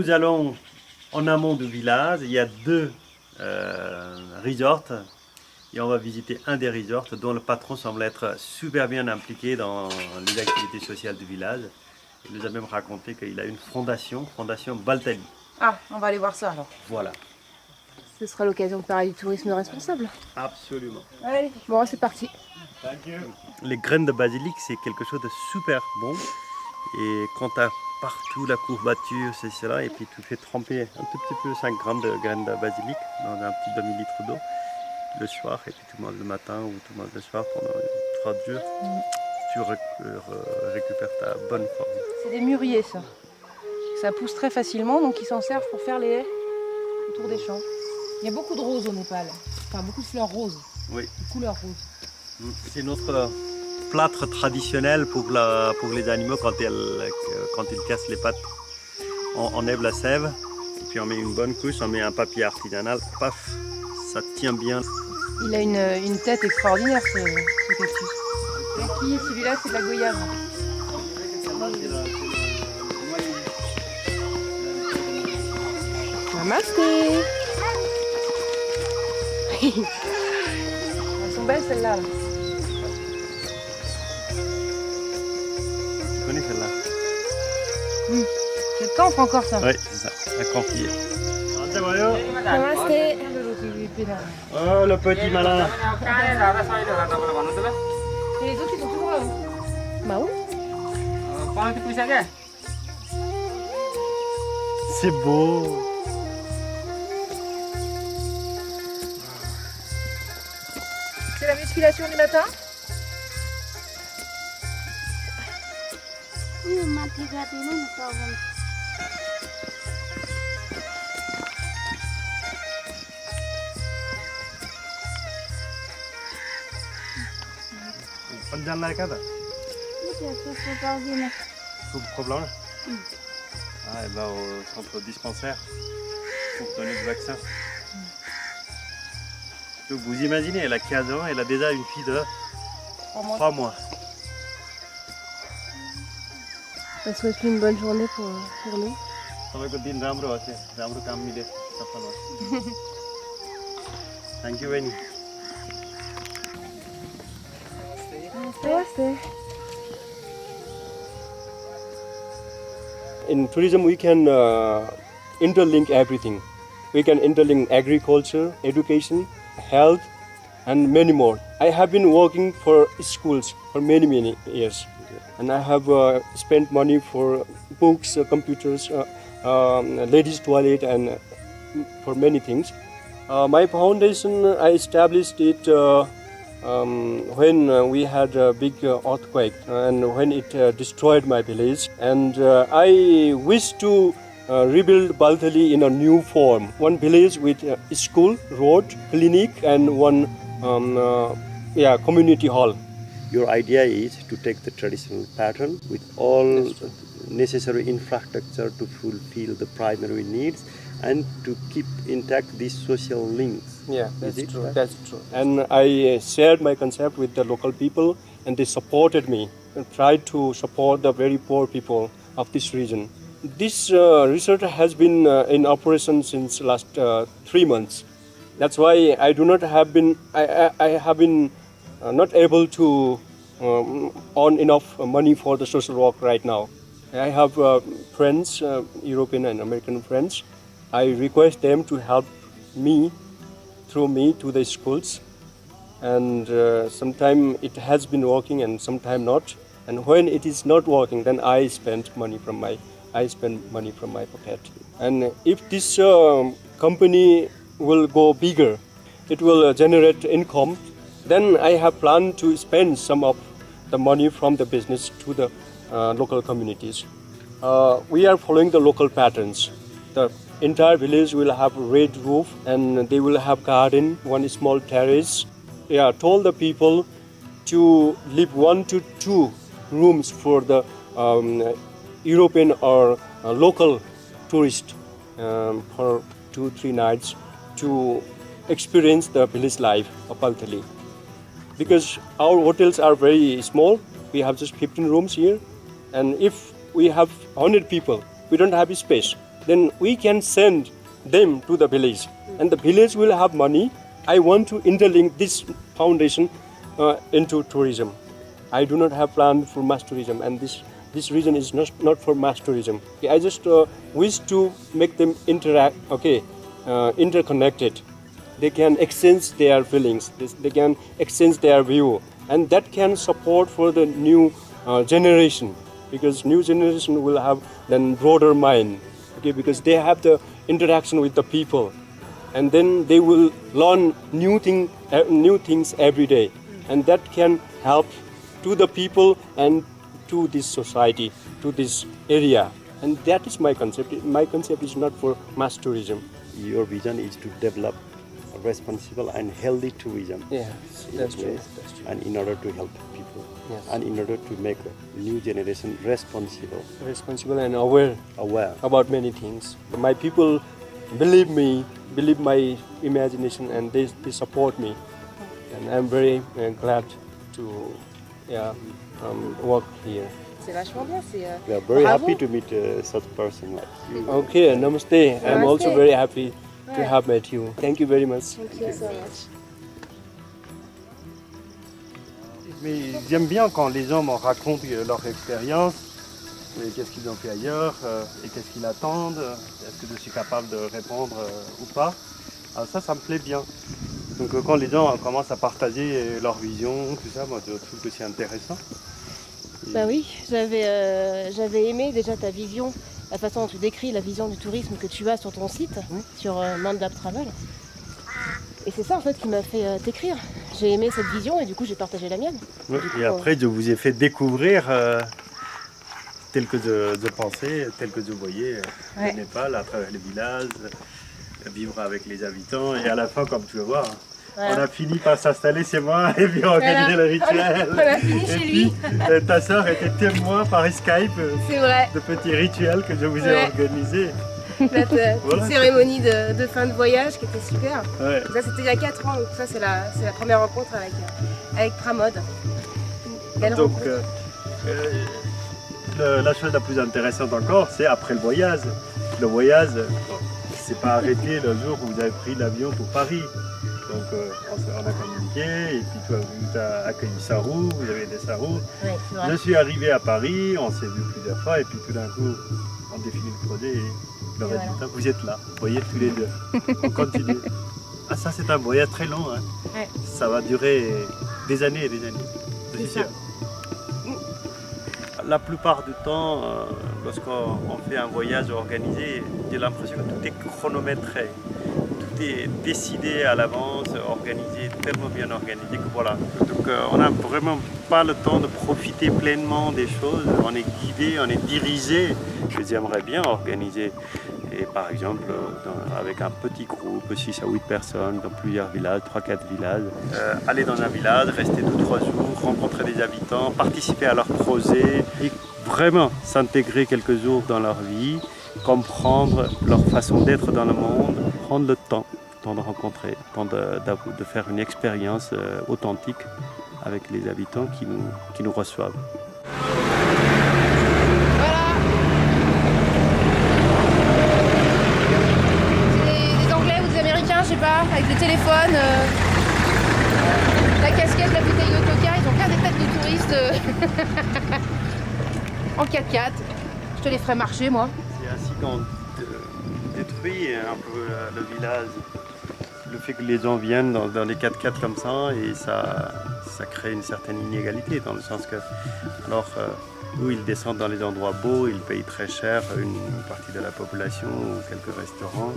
nous allons en amont du village. Il y a deux resorts. Et on va visiter un des resorts dont le patron semble être super bien impliqué dans les activités sociales du village. Il nous a même raconté qu'il a une fondation Baltali. Ah, on va aller voir ça alors. Voilà. Ce sera l'occasion de parler du tourisme responsable. Absolument. Allez. Bon, c'est parti. Les graines de basilic, c'est quelque chose de super bon. Et quand tu as partout la courbature, c'est cela, et puis tu fais tremper un tout petit peu 5 grammes de graines de basilic dans un petit demi-litre d'eau le soir, et puis tu manges le matin ou tu manges le soir pendant 3 jours. Tu récupères ta bonne forme. C'est des mûriers ça. Ça pousse très facilement, donc ils s'en servent pour faire les haies autour des champs. Il y a beaucoup de roses au Népal, enfin beaucoup de fleurs roses, Oui. de couleur rose. C'est notre plâtre traditionnel pour les animaux quand ils cassent les pattes. On enlève la sève, et puis on met une bonne couche, on met un papier artisanal, paf, ça tient bien. Il a une tête extraordinaire ce cactus. Qui celui-là c'est de la goyave. Namasté. Elles sont belles celles-là. Tu connais celle-là? C'est de camphre encore ça. Oui, c'est ça, la camphrier. Namasté. Oh, le petit malin. Et les autres ils sont toujours là. Bah oui. C'est beau. C'est la musculation du matin. Pas de jalan lagi kata? Tout problème? Ah, elle va au centre dispensaire pour donner le vaccin. Donc vous imaginez, elle a 15 ans, elle a déjà une fille de 3 mois. Ça souhaite une bonne journée pour nous. तपाईँको दिन राम्रो होस् राम्रो काम मिले सफल होस् thank you बहिनी Namasté. In tourism, we can interlink everything. We can interlink agriculture, education, health, and many more. I have been working for schools for many years, and I have spent money for books, computers, ladies' toilet, and for many things. My foundation, I established it when we had a big earthquake and when it destroyed my village, and I wish to rebuild Baltali in a new form. One village with a school, road, clinic, and one community hall. Your idea is to take the traditional pattern with all necessary infrastructure to fulfill the primary needs and to keep intact these social links. Yeah, that's true. That's true. And I shared my concept with the local people, and they supported me and tried to support the very poor people of this region. This research has been in operation since last 3 months. That's why I do not have been. I have been not able to earn enough money for the social work right now. I have friends, European and American friends. I request them to help me through me to the schools, and sometimes it has been working and sometimes not. And when it is not working, then I spend money from my pocket. And if this company will go bigger, it will generate income. Then I have planned to spend some of the money from the business to the local communities. We are following the local patterns. The entire village will have red roof and they will have garden, one small terrace. Yeah, told the people to leave 1 to 2 rooms for the European or local tourist for 2-3 nights to experience the village life of Baltali. Because our hotels are very small, we have just 15 rooms here, and if we have 100 people, we don't have space. then we can send them to the village. And the village will have money. I want to interlink this foundation into tourism. I do not have plan for mass tourism, and this region is not for mass tourism. I just wish to make them interconnected. They can exchange their feelings, they can exchange their view, and that can support for the new generation, because new generation will have then broader mind, okay, because they have the interaction with the people, and then they will learn new things every day, and that can help to the people and to this society, to this area. And that is my concept. My concept is not for mass tourism. Your vision is to develop a responsible and healthy tourism. Yeah, that's true. Yes. And in order to help people, Yes. and in order to make a new generation Responsible and aware aware. about many things. My people believe me, believe my imagination, and they support me. And I'm very glad to work here. C'est vachement bien. We are very Bravo. happy to meet such a person like you. Okay, namaste. I'm also Namaste. very happy to Ouais. have met you. Thank you very much. Thank you so much. Mais j'aime bien quand les gens me racontent leur expérience, et qu'est-ce qu'ils ont fait ailleurs, et qu'est-ce qu'ils attendent, est-ce que je suis capable de répondre ou pas. Alors ça me plaît bien. Donc quand les gens commencent à partager leur vision, tout ça, moi je trouve que c'est intéressant. Bah oui, j'avais aimé déjà ta vision, la façon dont tu décris la vision du tourisme que tu as sur ton site, sur Mandap Travel. Et c'est ça en fait qui m'a fait t'écrire. J'ai aimé cette vision et du coup j'ai partagé la mienne. Oui, et après je vous ai fait découvrir tel que je pensais, tel que je voyais Ouais. le Népal à travers les villages, vivre avec les habitants, et à la fin, comme tu vas voir, Ouais. on a fini par s'installer chez moi et puis organiser le rituel. On a fini Et chez puis, lui. Ta soeur était témoin par Skype C'est vrai. de petits rituels que je vous ai Ouais. organisés. La Voilà. cérémonie de fin de voyage qui était super. Ouais. Ça c'était il y a 4 ans, donc ça c'est la première rencontre avec Pramod. Belle Donc, rencontre. la chose la plus intéressante encore, c'est après le voyage. Le voyage, c'est pas arrêté le jour où vous avez pris l'avion pour Paris. Donc on a communiqué, et puis toi, tu as accueilli Sarou, vous avez aidé Sarou. Ouais, c'est vrai. Je suis arrivé à Paris, on s'est vu plusieurs fois, et puis tout d'un coup, on définit le projet, et le Et résultat, vous êtes là, vous voyez tous les deux. On continue. Ah, ça, c'est un voyage très long, hein. Ouais. Ça va durer des années et des années, je suis sûr. La plupart du temps, lorsqu'on fait un voyage organisé, j'ai l'impression que tout est chronométré. Tout est décidé à l'avance, organisé, tellement bien organisé que voilà. Donc on n'a vraiment pas le temps de profiter pleinement des choses. On est guidé, on est dirigé. J'aimerais bien organiser, et par exemple avec un petit groupe, 6 à 8 personnes, dans plusieurs villages, 3-4 villages. Aller dans un village, rester 2-3 jours, rencontrer des habitants, participer à leurs projets et vraiment s'intégrer quelques jours dans leur vie, comprendre leur façon d'être dans le monde, prendre le temps de rencontrer, de faire une expérience authentique avec les habitants qui nous reçoivent. Des Anglais ou des Américains, je sais pas, avec des téléphones, la casquette, la bouteille de coca, ils ont plein des têtes de touristes en 4x4. Je te les ferai marcher moi. C'est ainsi qu'on détruit un peu le village. Le fait que les gens viennent dans les 4x4 comme ça, et ça crée une certaine inégalité, dans le sens que alors eux ils descendent dans les endroits beaux, ils payent très cher une partie de la population ou quelques restaurants.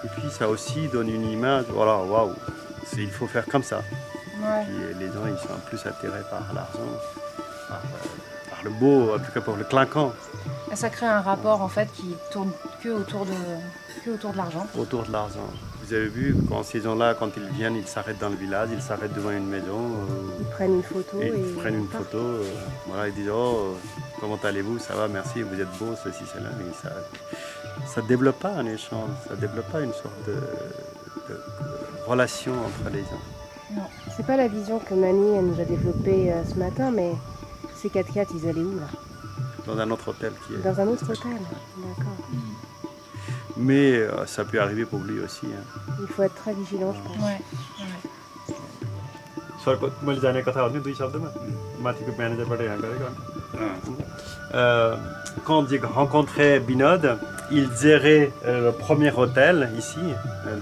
Et puis ça aussi donne une image, voilà, waouh, il faut faire comme ça. Ouais. Puis les gens ils sont plus attirés par l'argent, par le beau, en tout cas pour le clinquant. Ça crée un rapport en fait qui tourne que autour de l'argent. Autour de l'argent. Vous avez vu, quand ces gens-là, quand ils viennent, ils s'arrêtent dans le village, ils s'arrêtent devant une maison, Ils prennent une photo et et ils prennent une photo. Voilà, ils disent oh, comment allez-vous, ça va, merci, vous êtes beau, ceci, cela. Mais ça ne développe pas un échange, ça ne développe pas une sorte de relation entre les gens. C'est pas la vision que Mani elle nous a développée ce matin, mais ces 4x4 ils allaient où là? Dans un autre hôtel qui est. Dans un autre hôtel. D'accord. Mais ça peut arriver pour lui aussi. Hein. Il faut être très vigilant, je pense. Ouais. मैले जाने कथा हो नि 2 शब्दमा माथिको म्यानेजरबाट यहाँ गरेको Quand j'ai rencontré Binod, il gérait le premier hôtel ici,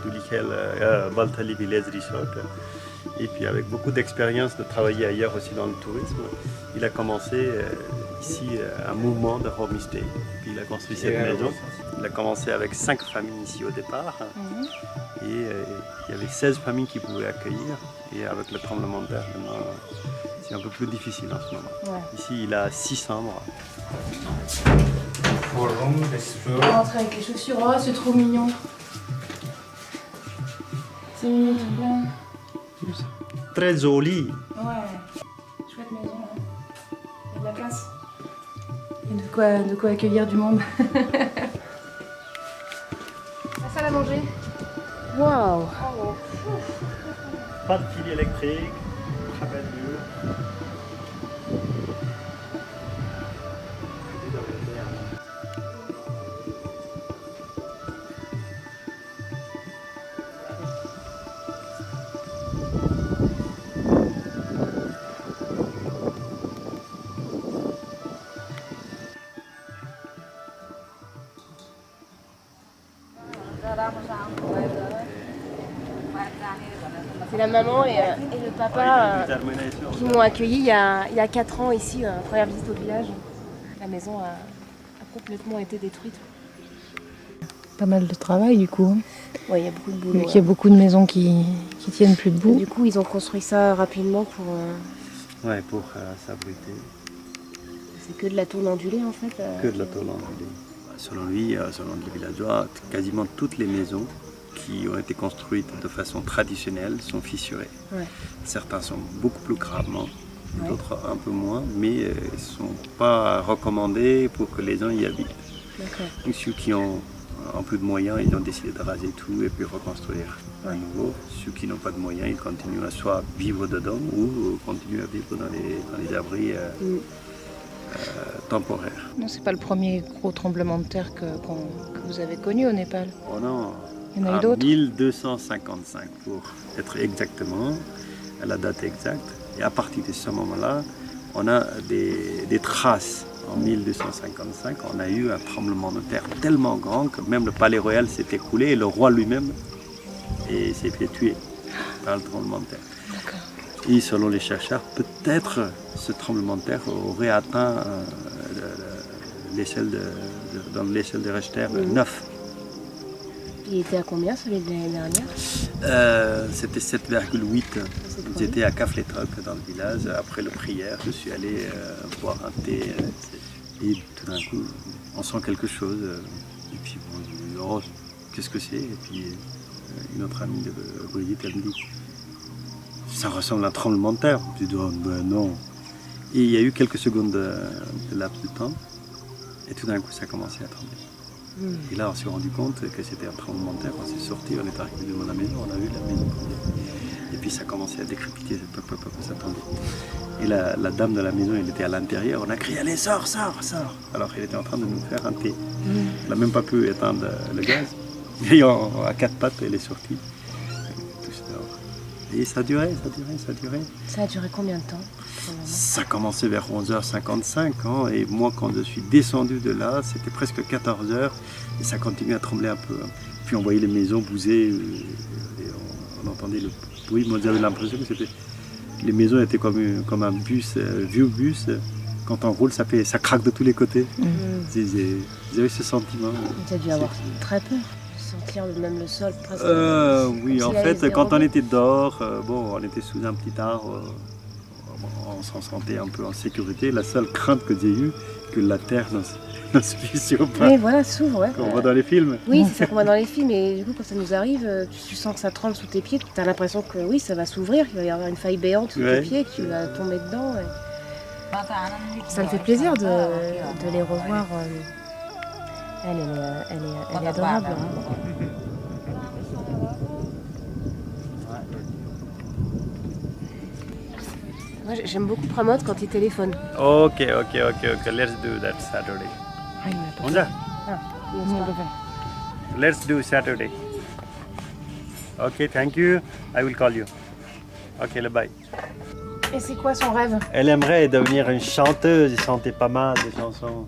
Dulikhel Baltali Village Resort. Et puis avec beaucoup d'expérience de travailler ailleurs aussi dans le tourisme, il a commencé ici un mouvement de homestay. Puis il a construit cette maison. Il a commencé avec 5 familles ici au départ. Et il y avait 16 familles qui pouvaient accueillir. Et avec le tremblement de terre, maintenant, c'est un peu plus difficile en ce moment. Ouais. Ici, il a 6 chambres. On va rentrer avec les chaussures. Oh, c'est trop mignon. C'est mignon, tout bien. Très joli. Ouais. Chouette maison. Hein. Il y a de la place. Il y a de quoi accueillir du monde. La salle à manger. Waouh! Pas de fil électrique. Très belle vue. C'est la maman et le papa qui m'ont accueilli il y a 4 ans ici, première visite au village. La maison a complètement été détruite. Pas mal de travail du coup. Ouais, il y a beaucoup de boulot. Vu qu'il y a beaucoup de maisons qui tiennent plus Et debout. du coup, ils ont construit ça rapidement pour. Ouais, pour s'abriter. C'est que de la tôle ondulée en fait. Que de la tôle ondulée. Selon lui, selon les villageois, quasiment toutes les maisons qui ont été construites de façon traditionnelle sont fissurées. Ouais. Certains sont beaucoup plus gravement, Ouais. d'autres un peu moins, mais ne sont pas recommandés pour que les gens y habitent. D'accord. Donc ceux qui ont un peu de moyens, ils ont décidé de raser tout et puis reconstruire à nouveau. Ceux qui n'ont pas de moyens, ils continuent à soit vivre dedans ou continuent à vivre dans les abris temporaires. Non, c'est pas le premier gros tremblement de terre que vous avez connu au Népal. Oh non, Il y en a eu à d'autres. 1255 pour être exactement à la date exacte. Et à partir de ce moment-là, on a des traces. En 1255, on a eu un tremblement de terre tellement grand que même le palais royal s'est écroulé et le roi lui-même s'est fait tuer par le tremblement de terre. Et selon les chercheurs, peut-être ce tremblement de terre aurait atteint dans l'échelle de Richter 9. Il était à combien celui de l'année dernière? C'était 7,8. J'étais à Kafletrok dans le village. Après la prière, je suis allé boire un thé. Et tout d'un coup, on sent quelque chose. Et puis bon, je dis, oh, qu'est-ce que c'est? Et puis une autre amie de Brigitte, elle me dit, ça ressemble à un tremblement de terre. Je dis, oh, ben non. Et il y a eu quelques secondes de laps de temps. Et tout d'un coup, ça a commencé à trembler. Et là, on s'est rendu compte que c'était un tremblement de terre. On s'est sorti, on est arrivé devant la maison, on a vu la maison tomber. Et puis ça a commencé à décrépiter, ça tombait. Et la dame de la maison, elle était à l'intérieur, on a crié, allez, sors, sors, sors. Alors elle était en train de nous faire un thé. Elle n'a même pas pu éteindre le gaz. Et à 4 pattes, elle est sortie. Tous dehors. Et ça a duré. Ça a duré combien de temps? Ça a commencé vers 11h55 hein, et moi quand je suis descendu de là, c'était presque 14h et ça continuait à trembler un peu. Hein. Puis on voyait les maisons bouger et on entendait le bruit. Moi j'avais l'impression que les maisons étaient comme un bus, vieux bus. Quand on roule, ça craque de tous les côtés. J'avais ce sentiment. Tu as dû avoir très peur. Sentir même le sol presque. Oui, en fait, quand on était dehors, on était sous un petit arbre. On s'en sentait un peu en sécurité. La seule crainte que j'ai eue, que la terre ne se fissure pas. Oui, voilà, s'ouvre, ouais. Comme on voit dans les films. Oui, c'est ça qu'on voit dans les films. Et du coup, quand ça nous arrive, tu sens que ça tremble sous tes pieds. Tu as l'impression que oui, ça va s'ouvrir, qu'il va y avoir une faille béante sous tes pieds, que tu vas tomber dedans. Et... Ça me fait plaisir de les revoir. Elle est adorable. Hein. Moi, j'aime beaucoup Pramod quand il téléphone. Ok. Let's do that Saturday. Ah, il m'a pas On y va? Ah, il ose pas. let's do Saturday. Okay, thank you. I will call you. Okay, bye. Et c'est quoi son rêve? Elle aimerait devenir une chanteuse, elle chantait pas mal de chansons.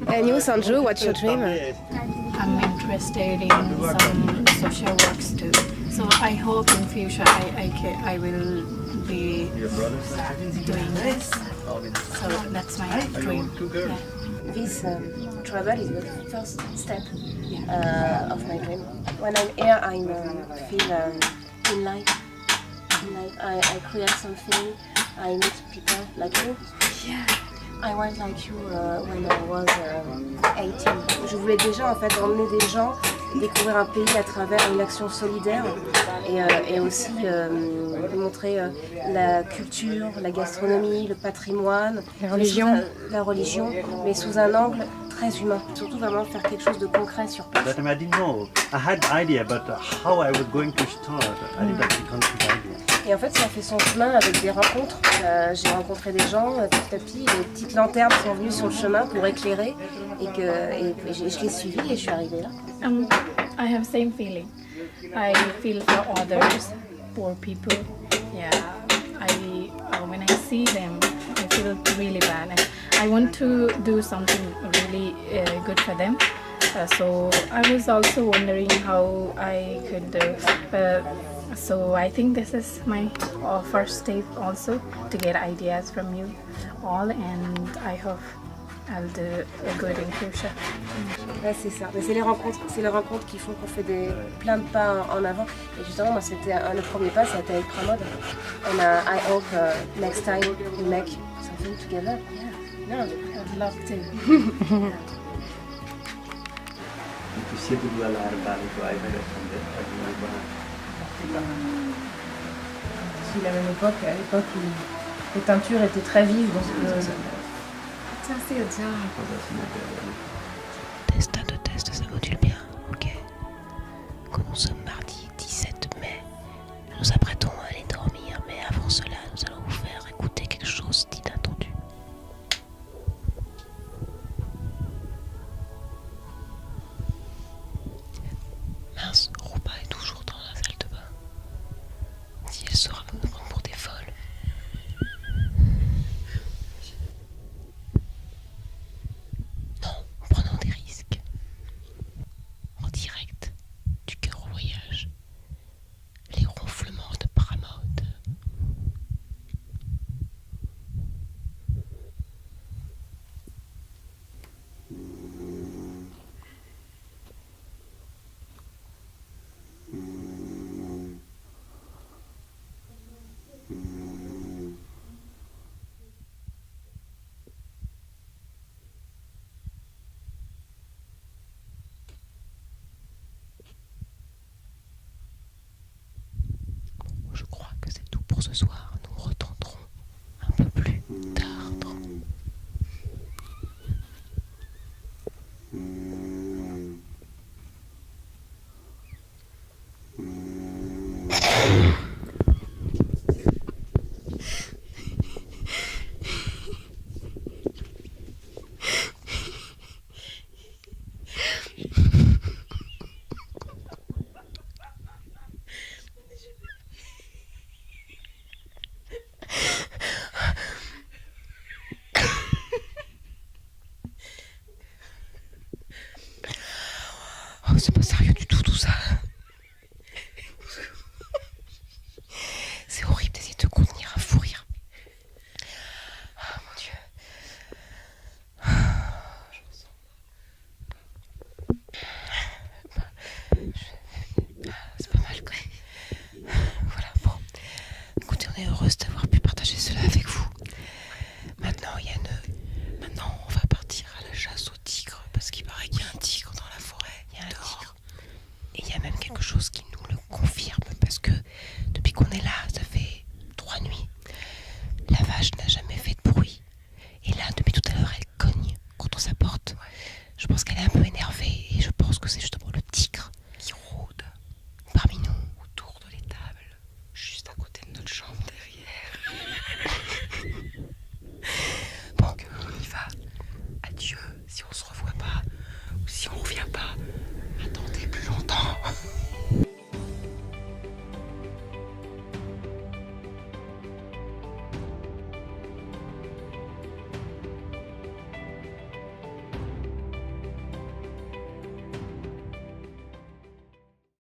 And you, Sanju, what's your dream? I'm interested in some social works too. So I hope in future I will be doing this. So that's my dream. Yeah. This travel is the first step of my dream. When I'm here, I feel in life. I create something, I meet people like you. Yeah. I was like you when I was 18. Je voulais déjà en fait emmener des gens découvrir un pays à travers une action solidaire et aussi montrer la culture, la gastronomie, le patrimoine, la religion, mais sous un angle très humain. Surtout vraiment faire quelque chose de concret sur place. But I didn't know. I had idea, but how I was going to start, I didn't have the concrete idea. Et en fait, ça fait son chemin avec des rencontres. J'ai rencontré des gens petit à petit. Les petites lanternes sont venues sur le chemin pour éclairer. Et je l'ai suivi et je suis arrivée là. I have same feeling. I feel for others, poor people. Yeah. When I see them, I feel really bad. And I want to do something really good for them. So I was also wondering how I could do. So I think this is my first step also to get ideas from you all, and I hope I'll do a good in future. Ouais, c'est ça. Mais c'est les rencontres qui font qu'on fait plein de pas en avant. Et justement, moi, c'était le premier pas, c'était avec Pramod. And I hope next time we make something together. Yeah, I'd love to. Tu sais que tu vas la C'est la même époque, à l'époque où les teintures étaient très vives. Donc, Test, ça module bien, ok. Quand nous sommes mardi 17 mai, nous nous apprêtons à aller dormir, mais avant cela, nous allons vous faire écouter quelque chose d'inattendu. Mince, Rupa est toujours dans la salle de bain. Si elle saura nous prendre pour des folles. Non, prenons des risques. En direct du cœur au voyage. Les ronflements de Pramod. Je crois que c'est tout pour ce soir. Nous retenterons un peu plus tard. Oh, c'est pas sérieux du tout ça. C'est horrible d'essayer de contenir un fou rire. Oh mon Dieu. C'est pas mal quoi. Voilà, bon. Écoutez, on est heureuse